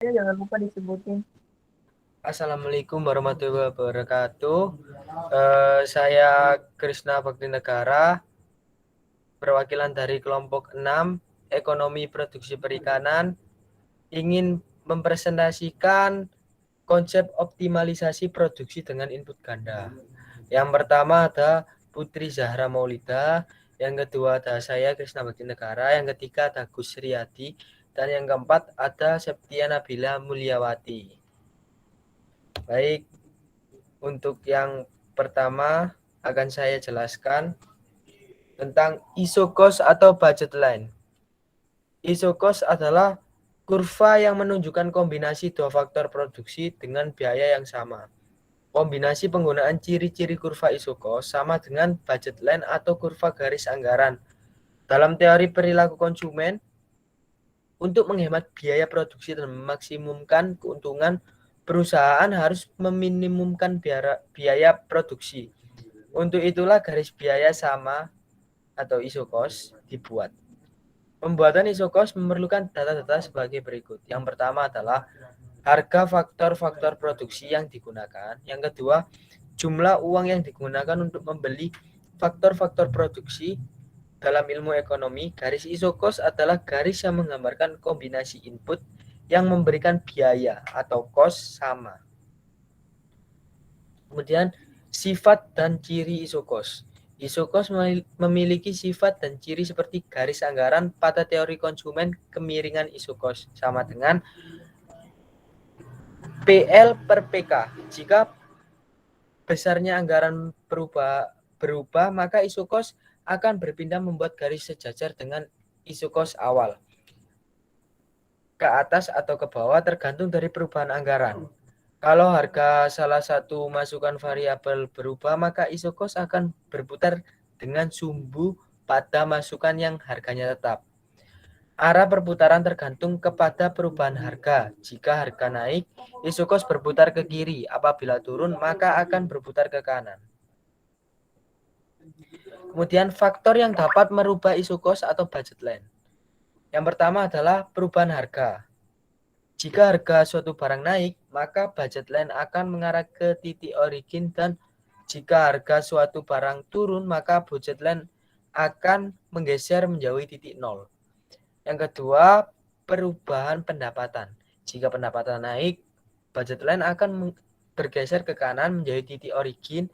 Jangan lupa disebutin. Assalamualaikum warahmatullahi wabarakatuh. Saya Krisna Bakti Negara, perwakilan dari kelompok 6 Ekonomi Produksi Perikanan, ingin mempresentasikan konsep optimalisasi produksi dengan input ganda. Yang pertama ada Putri Zahra Maulida, yang kedua ada saya Krisna Bakti Negara, yang ketiga ada Gus Riyadi, dan yang keempat ada Septia Nabila Mulyawati. Baik, untuk yang pertama akan saya jelaskan tentang ISO cost atau budget line. ISO cost adalah kurva yang menunjukkan kombinasi dua faktor produksi dengan biaya yang sama. Kombinasi penggunaan ciri-ciri kurva ISO cost sama dengan budget line atau kurva garis anggaran. Dalam teori perilaku konsumen, untuk menghemat biaya produksi dan memaksimumkan keuntungan, perusahaan harus meminimumkan biaya produksi. Untuk itulah garis biaya sama atau ISO cost dibuat. Pembuatan ISO cost memerlukan data-data sebagai berikut. Yang pertama adalah harga faktor-faktor produksi yang digunakan. Yang kedua, jumlah uang yang digunakan untuk membeli faktor-faktor produksi. Dalam ilmu ekonomi, garis ISO cost adalah garis yang menggambarkan kombinasi input yang memberikan biaya atau cost sama. Kemudian sifat dan ciri ISO cost. ISO cost memiliki sifat dan ciri seperti garis anggaran pada teori konsumen. Kemiringan ISO cost sama dengan PL per PK. Jika besarnya anggaran berubah, maka ISO cost akan berpindah membuat garis sejajar dengan ISO cost awal, ke atas atau ke bawah tergantung dari perubahan anggaran. Kalau harga salah satu masukan variabel berubah, maka ISO cost akan berputar dengan sumbu pada masukan yang harganya tetap. Arah perputaran tergantung kepada perubahan harga. Jika harga naik, ISO cost berputar ke kiri. Apabila turun, maka akan berputar ke kanan. Kemudian faktor yang dapat merubah ISO cost atau budget line. Yang pertama adalah perubahan harga. Jika harga suatu barang naik, maka budget line akan mengarah ke titik origin, dan jika harga suatu barang turun, maka budget line akan menggeser menjauhi titik nol. Yang kedua, perubahan pendapatan. Jika pendapatan naik, budget line akan bergeser ke kanan menjadi titik origin,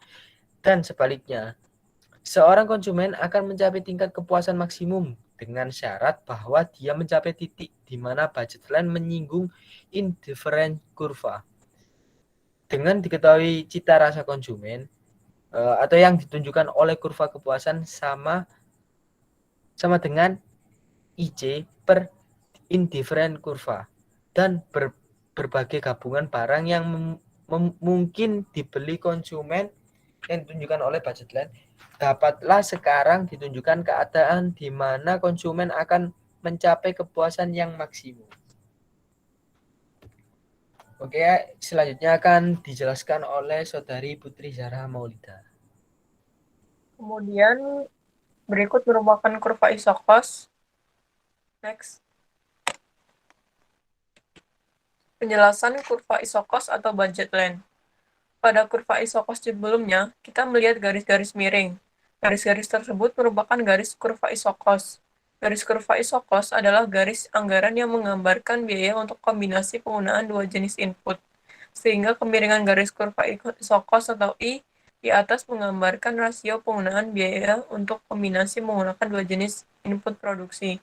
dan sebaliknya. Seorang konsumen akan mencapai tingkat kepuasan maksimum dengan syarat bahwa dia mencapai titik di mana budget line menyinggung indifferent kurva. Dengan diketahui cita rasa konsumen atau yang ditunjukkan oleh kurva kepuasan sama dengan IC per indifferent kurva, dan berbagai gabungan barang yang mungkin dibeli konsumen yang ditunjukkan oleh budget line, dapatlah sekarang ditunjukkan keadaan di mana konsumen akan mencapai kepuasan yang maksimum. Oke, selanjutnya akan dijelaskan oleh Saudari Putri Zahra Maulida. Kemudian berikut merupakan kurva ISO cost. Next. Penjelasan kurva ISO cost atau budget line. Pada kurva ISO cost sebelumnya, kita melihat garis-garis miring. Garis-garis tersebut merupakan garis kurva ISO cost. Garis kurva ISO cost adalah garis anggaran yang menggambarkan biaya untuk kombinasi penggunaan dua jenis input, sehingga kemiringan garis kurva ISO cost atau I di atas menggambarkan rasio penggunaan biaya untuk kombinasi menggunakan dua jenis input produksi.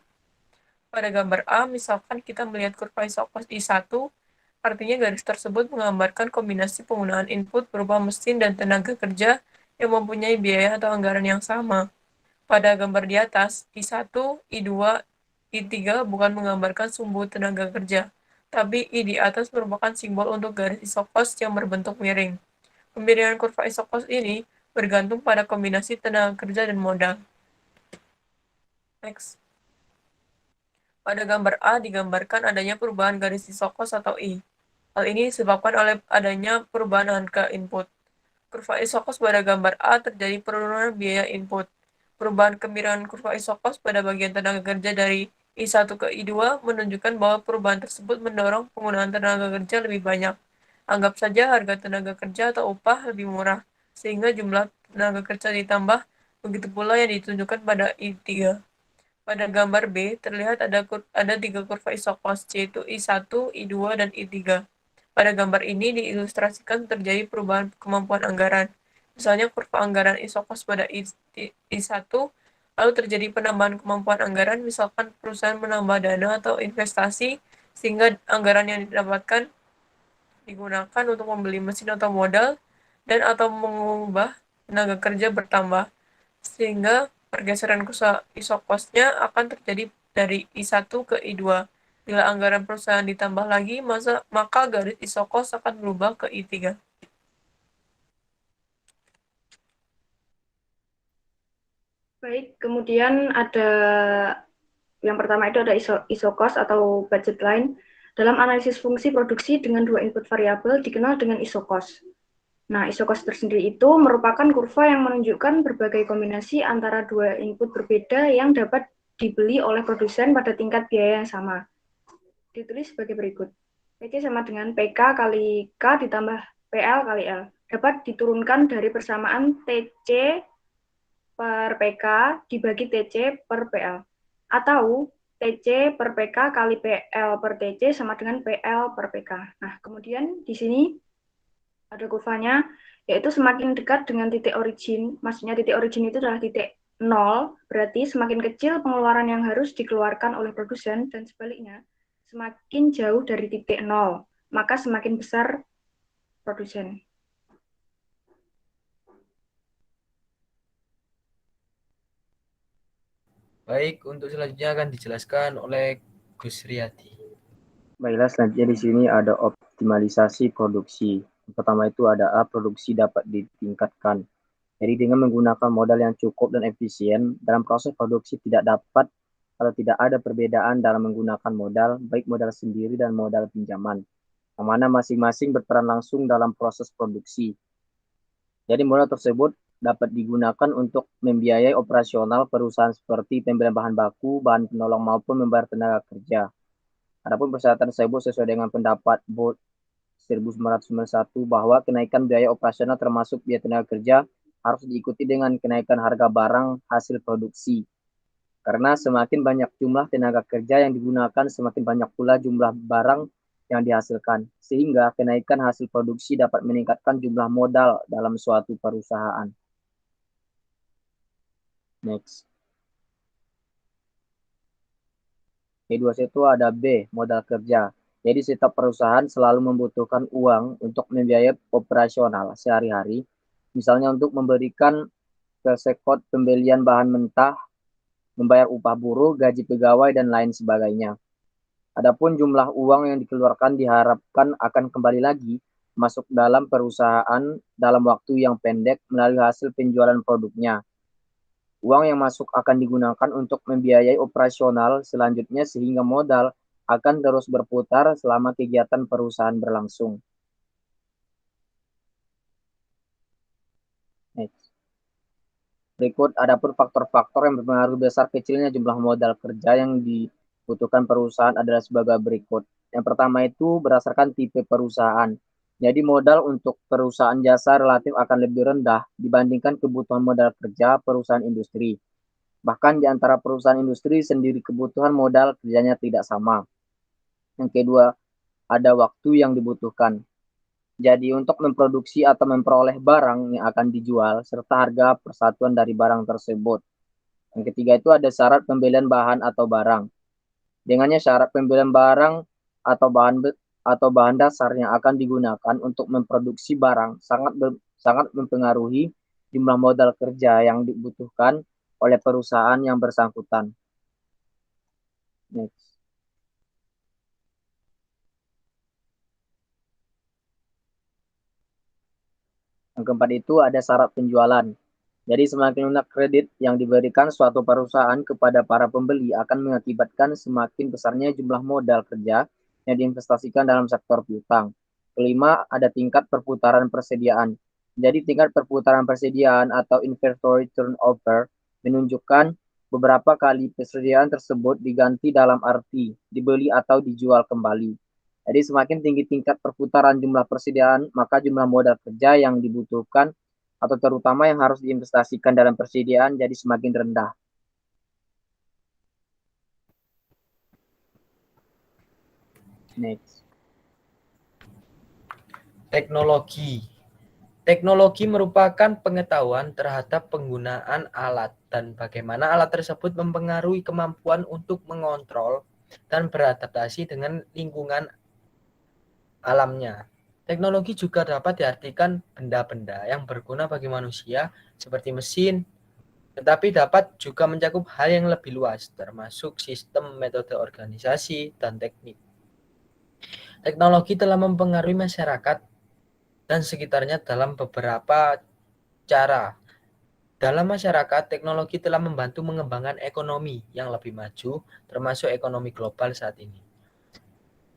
Pada gambar A, misalkan kita melihat kurva ISO cost I1, artinya garis tersebut menggambarkan kombinasi penggunaan input berupa mesin dan tenaga kerja yang mempunyai biaya atau anggaran yang sama. Pada gambar di atas, I1, I2, I3 bukan menggambarkan sumbu tenaga kerja, tapi I di atas merupakan simbol untuk garis ISO cost yang berbentuk miring. Pemiringan kurva ISO cost ini bergantung pada kombinasi tenaga kerja dan modal. Next. Pada gambar A digambarkan adanya perubahan garis ISO cost atau I. Hal ini disebabkan oleh adanya perubahan harga input. Kurva ISO cost pada gambar A terjadi penurunan biaya input. Perubahan kemiringan kurva ISO cost pada bagian tenaga kerja dari I1 ke I2 menunjukkan bahwa perubahan tersebut mendorong penggunaan tenaga kerja lebih banyak. Anggap saja harga tenaga kerja atau upah lebih murah, sehingga jumlah tenaga kerja ditambah, begitu pula yang ditunjukkan pada I3. Pada gambar B, terlihat ada tiga kurva isokos, yaitu I1, I2, dan I3. Pada gambar ini diilustrasikan terjadi perubahan kemampuan anggaran. Misalnya kurva anggaran isokos pada I1, lalu terjadi penambahan kemampuan anggaran, misalkan perusahaan menambah dana atau investasi, sehingga anggaran yang didapatkan digunakan untuk membeli mesin atau modal, dan atau mengubah tenaga kerja bertambah, sehingga pergeseran kurva isokosnya akan terjadi dari I1 ke I2. Bila anggaran perusahaan ditambah lagi, maka garis isokos akan berubah ke I3. Baik, kemudian ada yang pertama itu ada isokos atau budget line. Dalam analisis fungsi produksi dengan dua input variabel dikenal dengan isokos. Nah, isokos tersendiri itu merupakan kurva yang menunjukkan berbagai kombinasi antara dua input berbeda yang dapat dibeli oleh produsen pada tingkat biaya yang sama. Ditulis sebagai berikut. PC sama dengan PK kali K ditambah PL kali L. Dapat diturunkan dari persamaan TC per PK dibagi TC per PL. Atau TC per PK kali PL per TC sama dengan PL per PK. Nah, kemudian di sini ada kurvanya, yaitu semakin dekat dengan titik origin, maksudnya titik origin itu adalah titik 0, berarti semakin kecil pengeluaran yang harus dikeluarkan oleh produsen, dan sebaliknya, semakin jauh dari titik 0, maka semakin besar produsen. Baik, untuk selanjutnya akan dijelaskan oleh Gus Riyadi. Baiklah, selanjutnya di sini ada optimalisasi produksi. Yang pertama itu ada A, produksi dapat ditingkatkan. Jadi dengan menggunakan modal yang cukup dan efisien, dalam proses produksi tidak dapat atau tidak ada perbedaan dalam menggunakan modal, baik modal sendiri dan modal pinjaman, yang mana masing-masing berperan langsung dalam proses produksi. Jadi modal tersebut dapat digunakan untuk membiayai operasional perusahaan seperti pembelian bahan baku, bahan penolong maupun membayar tenaga kerja. Adapun persyaratan tersebut sesuai dengan pendapat Board 1991 bahwa kenaikan biaya operasional termasuk biaya tenaga kerja harus diikuti dengan kenaikan harga barang hasil produksi. Karena semakin banyak jumlah tenaga kerja yang digunakan, semakin banyak pula jumlah barang yang dihasilkan. Sehingga kenaikan hasil produksi dapat meningkatkan jumlah modal dalam suatu perusahaan. Next. Kedua itu ada B, modal kerja. Jadi setiap perusahaan selalu membutuhkan uang untuk membiayai operasional sehari-hari. Misalnya untuk memberikan kesekot pembelian bahan mentah, membayar upah buruh, gaji pegawai, dan lain sebagainya. Adapun jumlah uang yang dikeluarkan diharapkan akan kembali lagi masuk dalam perusahaan dalam waktu yang pendek melalui hasil penjualan produknya. Uang yang masuk akan digunakan untuk membiayai operasional selanjutnya sehingga modal akan terus berputar selama kegiatan perusahaan berlangsung. Next. Berikut adapun faktor-faktor yang berpengaruh besar kecilnya jumlah modal kerja yang dibutuhkan perusahaan adalah sebagai berikut. Yang pertama itu berdasarkan tipe perusahaan. Jadi modal untuk perusahaan jasa relatif akan lebih rendah dibandingkan kebutuhan modal kerja perusahaan industri. Bahkan di antara perusahaan industri sendiri kebutuhan modal kerjanya tidak sama. Yang kedua, ada waktu yang dibutuhkan. Jadi untuk memproduksi atau memperoleh barang yang akan dijual serta harga persatuan dari barang tersebut. Yang ketiga itu ada syarat pembelian bahan atau barang. Dengannya syarat pembelian barang atau bahan dasar yang akan digunakan untuk memproduksi barang sangat mempengaruhi jumlah modal kerja yang dibutuhkan oleh perusahaan yang bersangkutan. Next. Yang keempat itu ada syarat penjualan. Jadi semakin lunak kredit yang diberikan suatu perusahaan kepada para pembeli akan mengakibatkan semakin besarnya jumlah modal kerja yang diinvestasikan dalam sektor piutang. Kelima, ada tingkat perputaran persediaan. Jadi tingkat perputaran persediaan atau inventory turnover menunjukkan beberapa kali persediaan tersebut diganti dalam arti dibeli atau dijual kembali. Jadi semakin tinggi tingkat perputaran jumlah persediaan, maka jumlah modal kerja yang dibutuhkan atau terutama yang harus diinvestasikan dalam persediaan jadi semakin rendah. Next. Teknologi. Teknologi merupakan pengetahuan terhadap penggunaan alat dan bagaimana alat tersebut mempengaruhi kemampuan untuk mengontrol dan beradaptasi dengan lingkungan alamnya. Teknologi juga dapat diartikan benda-benda yang berguna bagi manusia seperti mesin, tetapi dapat juga mencakup hal yang lebih luas, termasuk sistem, metode organisasi, dan teknik. Teknologi telah mempengaruhi masyarakat dan sekitarnya dalam beberapa cara. Dalam masyarakat, teknologi telah membantu mengembangkan ekonomi yang lebih maju, termasuk ekonomi global saat ini.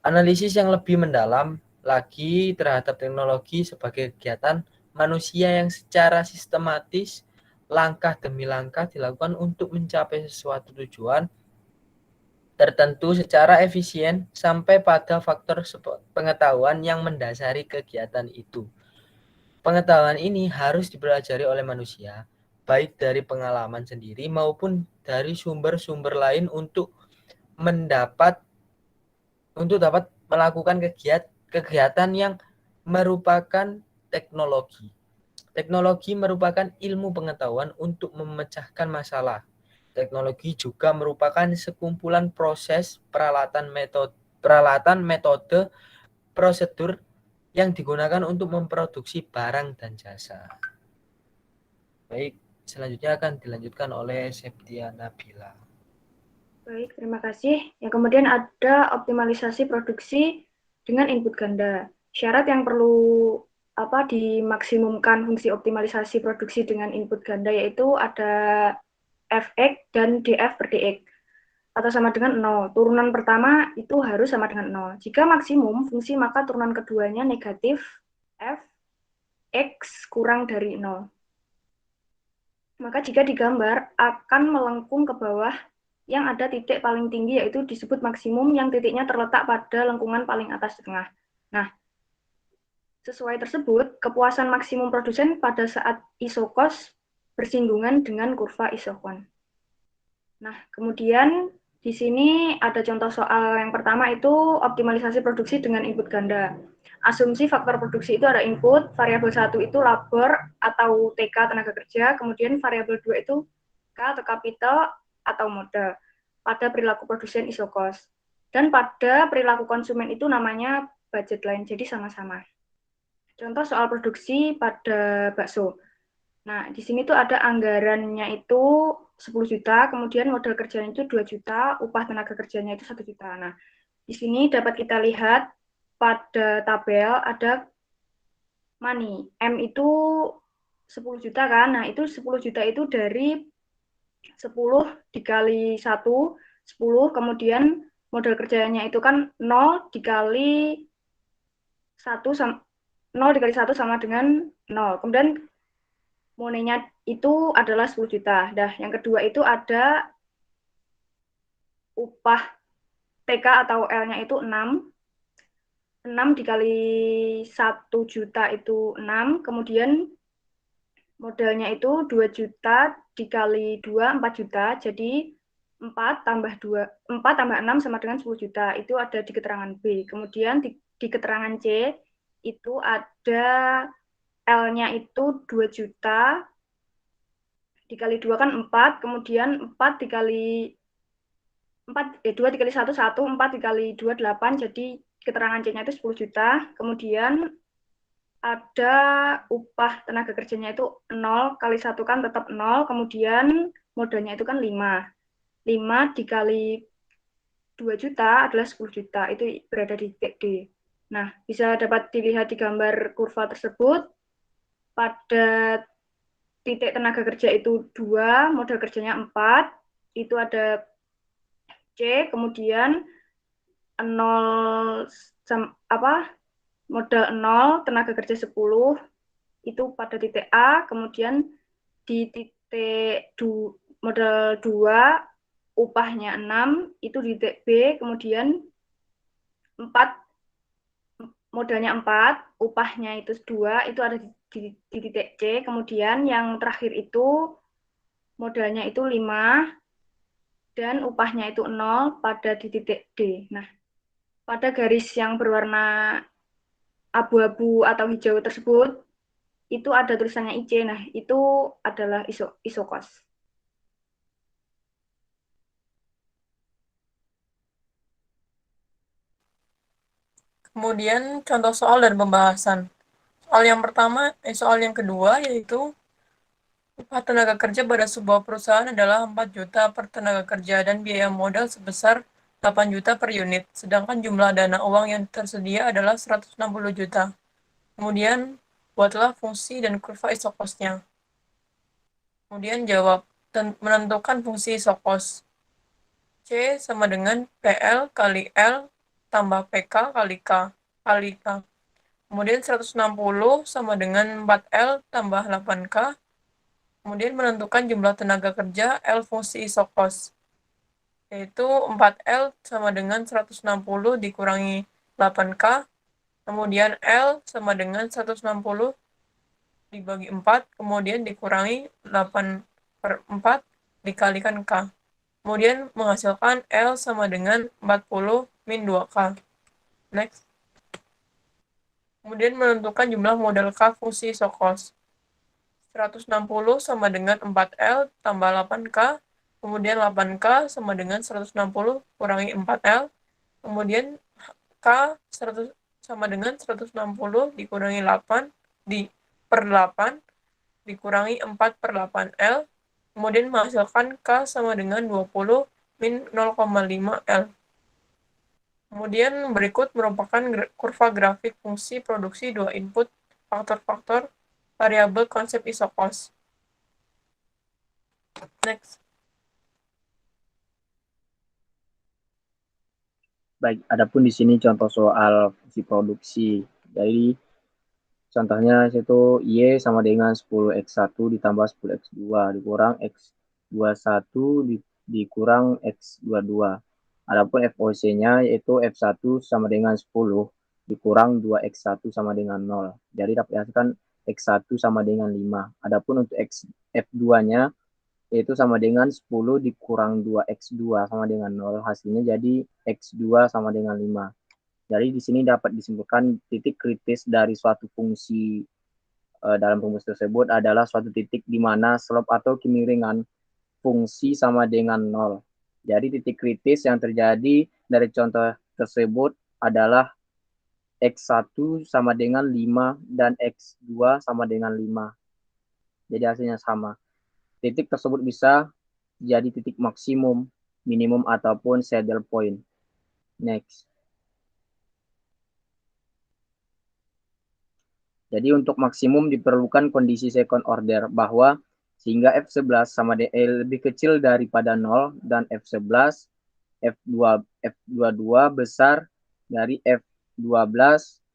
Analisis yang lebih mendalam lagi terhadap teknologi sebagai kegiatan manusia yang secara sistematis, langkah demi langkah dilakukan untuk mencapai sesuatu tujuan tertentu secara efisien sampai pada faktor pengetahuan yang mendasari kegiatan itu. Pengetahuan ini harus dipelajari oleh manusia, baik dari pengalaman sendiri maupun dari sumber-sumber lain untuk dapat melakukan kegiatan yang merupakan teknologi. Teknologi merupakan ilmu pengetahuan untuk memecahkan masalah. Teknologi juga merupakan sekumpulan proses, peralatan, metode, prosedur yang digunakan untuk memproduksi barang dan jasa. Baik, selanjutnya akan dilanjutkan oleh Septia Nabila. Baik, terima kasih. Yang kemudian ada optimalisasi produksi dengan input ganda. Syarat yang perlu dimaksimumkan fungsi optimalisasi produksi dengan input ganda yaitu ada Fx dan Df per Dx atau sama dengan 0. Turunan pertama itu harus sama dengan 0. Jika maksimum fungsi, maka turunan keduanya negatif Fx kurang dari 0. Maka jika digambar akan melengkung ke bawah yang ada titik paling tinggi yaitu disebut maksimum yang titiknya terletak pada lengkungan paling atas tengah. Nah, sesuai tersebut, kepuasan maksimum produsen pada saat isokos bersinggungan dengan kurva isokon. Nah, kemudian di sini ada contoh soal yang pertama itu optimalisasi produksi dengan input ganda. Asumsi faktor produksi itu ada input, variabel 1 itu labor atau TK tenaga kerja, kemudian variabel 2 itu K atau kapital atau modal pada perilaku produsen isokos. Dan pada perilaku konsumen itu namanya budget line, jadi sama-sama. Contoh soal produksi pada bakso. Nah, di sini tuh ada anggarannya itu 10 juta, kemudian modal kerjanya itu 2 juta, upah tenaga kerjanya itu 1 juta. Nah, di sini dapat kita lihat pada tabel ada money. M itu 10 juta kan, nah itu 10 juta itu dari 10 dikali 1, 10, kemudian modal kerjanya itu kan 0 dikali 1 sama dengan 0. Kemudian monenya itu adalah 10 juta. Nah, yang kedua itu ada upah TK atau L-nya itu 6. 6 dikali 1 juta itu 6. Kemudian modalnya itu 2 juta dikali 2, 4 juta. Jadi 4 tambah 6 sama dengan 10 juta. Itu ada di keterangan B. Kemudian di keterangan C itu ada L-nya itu 2 juta dikali 2 kan 4, kemudian 4 dikali 2 dikali 1, 1, 4 dikali 2, 8, jadi keterangan C-nya itu 10 juta, kemudian ada upah tenaga kerjanya itu 0, kali 1 kan tetap 0, kemudian modalnya itu kan 5. 5 dikali 2 juta adalah 10 juta, itu berada di titik D. Nah, bisa dapat dilihat di gambar kurva tersebut, pada titik tenaga kerja itu 2, modal kerjanya 4, itu ada C, kemudian 0 modal 0, tenaga kerja 10, itu pada titik A, kemudian di titik modal 2, upahnya 6, itu di titik B, kemudian 4, modalnya 4, upahnya itu 2, itu ada di titik C, kemudian yang terakhir itu modalnya itu 5, dan upahnya itu 0 pada di titik D. Nah, pada garis yang berwarna abu-abu atau hijau tersebut, itu ada tulisannya IC. Nah, itu adalah isokos. Kemudian contoh soal dan pembahasan. Soal yang kedua yaitu upah tenaga kerja pada sebuah perusahaan adalah 4 juta per tenaga kerja dan biaya modal sebesar 8 juta per unit, sedangkan jumlah dana uang yang tersedia adalah 160 juta. Kemudian, buatlah fungsi dan kurva isokosnya. Kemudian jawab, menentukan fungsi isokos. C sama dengan PL kali L tambah PK kali K kali K. Kemudian 160 sama dengan 4L tambah 8K. Kemudian menentukan jumlah tenaga kerja L fungsi isokos, yaitu 4L sama dengan 160 dikurangi 8K. Kemudian L sama dengan 160 dibagi 4, kemudian dikurangi 8/4 dikalikan K. Kemudian menghasilkan L sama dengan 40 min 2K. Next. Kemudian menentukan jumlah modal K fungsi isokos. 160 sama dengan 4L tambah 8K, kemudian 8K sama dengan 160 kurangi 4L, kemudian K 100 sama dengan 160 dikurangi 8 per 8 dikurangi 4 per 8L, kemudian menghasilkan K sama dengan 20 min 0,5 L. Kemudian berikut merupakan kurva grafik fungsi produksi dua input faktor-faktor variabel konsep isokos. Next. Baik, adapun di sini contoh soal fungsi produksi. Jadi contohnya itu Y sama dengan 10x1 ditambah 10x2 dikurang x21 dikurang x22. Adapun FOC-nya yaitu F1 sama dengan 10 dikurang 2x1 sama dengan 0. Jadi dapat dihasilkan x1 sama dengan 5. Adapun untuk F2-nya yaitu sama dengan 10 dikurang 2x2 sama dengan 0. Hasilnya jadi x2 sama dengan 5. Jadi di sini dapat disimpulkan titik kritis dari suatu fungsi dalam rumus tersebut adalah suatu titik di mana slope atau kemiringan fungsi sama dengan 0. Jadi titik kritis yang terjadi dari contoh tersebut adalah x1 sama dengan 5 dan x2 sama dengan 5. Jadi hasilnya sama. Titik tersebut bisa jadi titik maksimum, minimum, ataupun saddle point. Next. Jadi untuk maksimum diperlukan kondisi second order bahwa sehingga F11 sama lebih kecil daripada 0 dan F11, F22 besar dari F12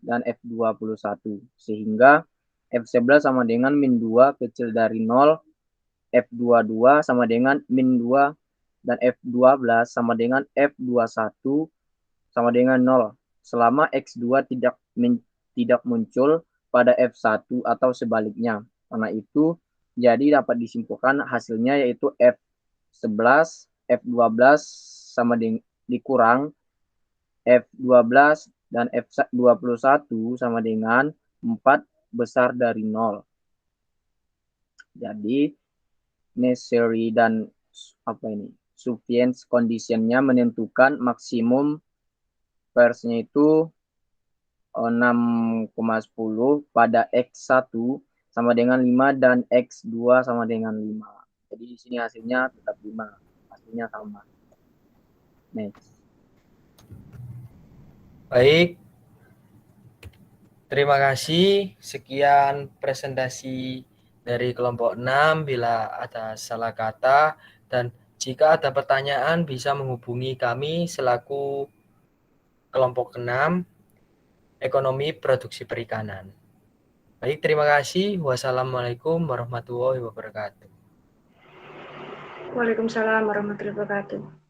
dan F21. Sehingga F11 sama dengan min 2 kecil dari 0, F22 sama dengan min 2, dan F12 sama dengan F21 sama dengan 0. Selama X2 tidak muncul pada F1 atau sebaliknya. Karena itu, jadi dapat disimpulkan hasilnya yaitu F11, F12 sama dikurang F12 dan F21 sama dengan 4 besar dari 0. Jadi, necessary dan sufficient condition-nya menentukan maksimum persnya itu 6,10 pada X1 sama dengan 5 dan X2 sama dengan 5. Jadi di sini hasilnya tetap 5. Hasilnya sama. Next. Baik. Terima kasih. Sekian presentasi dari kelompok 6. Bila ada salah kata dan jika ada pertanyaan bisa menghubungi kami selaku kelompok 6 Ekonomi Produksi Perikanan. Baik, terima kasih. Wassalamualaikum warahmatullahi wabarakatuh. Waalaikumsalam warahmatullahi wabarakatuh.